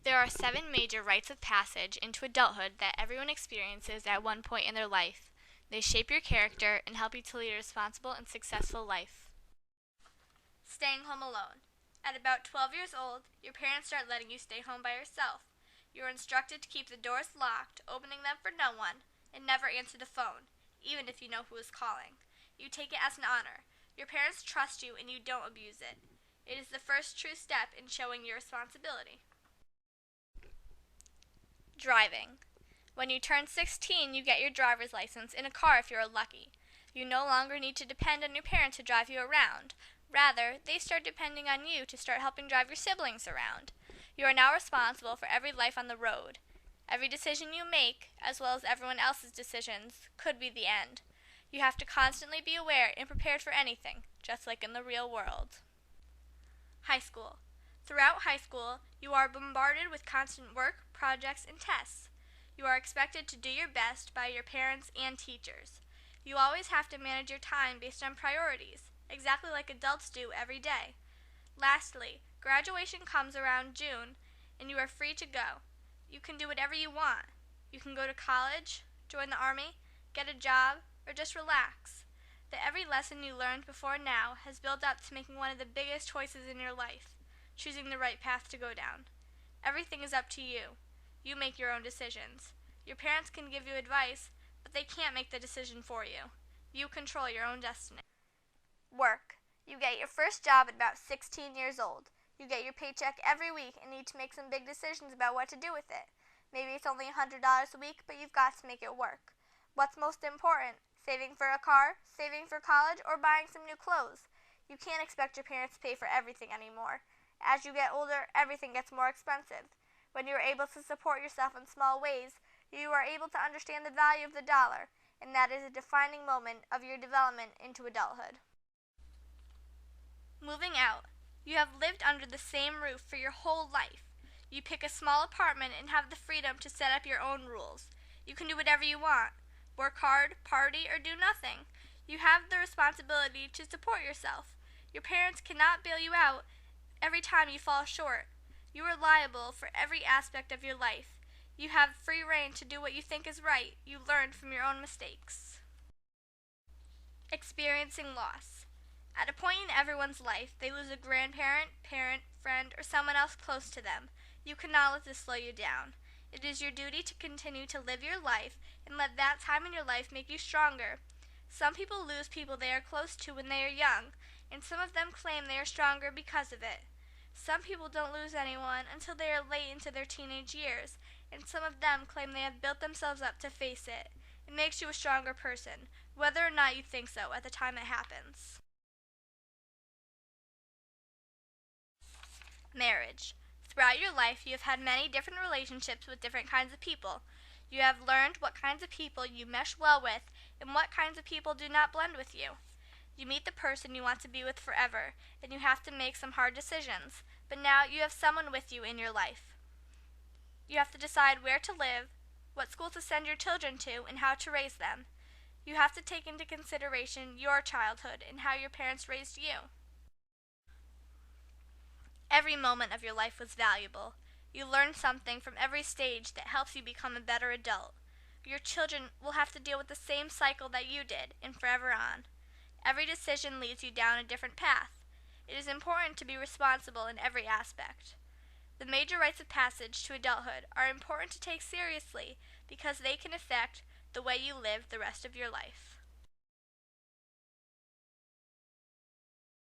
There are 7 major rites of passage into adulthood that everyone experiences at one point in their life. They shape your character and help you to lead a responsible and successful life. Staying home alone. At about 12 years old, your parents start letting you stay home by yourself. You are instructed to keep the doors locked, opening them for no one, and never answer the phone, even if you know who is calling. You take it as an honor. Your parents trust you and you don't abuse it. It is the first true step in showing your responsibility. Driving. When you turn 16, you get your driver's license in a car if you are lucky. You no longer need to depend on your parents to drive you around. Rather, they start depending on you to start helping drive your siblings around. You are now responsible for every life on the road. Every decision you make, as well as everyone else's decisions, could be the end. You have to constantly be aware and prepared for anything, just like in the real world. High school. Throughout high school, you are bombarded with constant work, projects, and tests. You are expected to do your best by your parents and teachers. You always have to manage your time based on priorities, exactly like adults do every day. Lastly, graduation comes around June, and you are free to go. You can do whatever you want. You can go to college, join the army, get a job, or just relax. That every lesson you learned before now has built up to making one of the biggest choices in your life, choosing the right path to go down. Everything is up to you. You make your own decisions. Your parents can give you advice, but they can't make the decision for you. You control your own destiny. Work. You get your first job at about 16 years old. You get your paycheck every week and need to make some big decisions about what to do with it. Maybe it's only $100 a week, but you've got to make it work. What's most important? Saving for a car, saving for college, or buying some new clothes? You can't expect your parents to pay for everything anymore. As you get older, everything gets more expensive. When you are able to support yourself in small ways, you are able to understand the value of the dollar, and that is a defining moment of your development into adulthood. Moving out. You have lived under the same roof for your whole life. You pick a small apartment and have the freedom to set up your own rules. You can do whatever you want. Work hard, party, or do nothing. You have the responsibility to support yourself. Your parents cannot bail you out every time you fall short. You are liable for every aspect of your life. You have free rein to do what you think is right. You learned from your own mistakes. Experiencing loss. At a point in everyone's life, they lose a grandparent, parent, friend, or someone else close to them. You cannot let this slow you down. It is your duty to continue to live your life and let that time in your life make you stronger. Some people lose people they are close to when they are young, and some of them claim they are stronger because of it. Some people don't lose anyone until they are late into their teenage years, and some of them claim they have built themselves up to face it. It makes you a stronger person, whether or not you think so at the time it happens. Marriage. Throughout your life, you have had many different relationships with different kinds of people. You have learned what kinds of people you mesh well with and what kinds of people do not blend with you. You meet the person you want to be with forever, and you have to make some hard decisions, but now you have someone with you in your life. You have to decide where to live, what school to send your children to, and how to raise them. You have to take into consideration your childhood and how your parents raised you. Every moment of your life was valuable. You learned something from every stage that helps you become a better adult. Your children will have to deal with the same cycle that you did, and forever on. Every decision leads you down a different path. It is important to be responsible in every aspect. The major rites of passage to adulthood are important to take seriously because they can affect the way you live the rest of your life.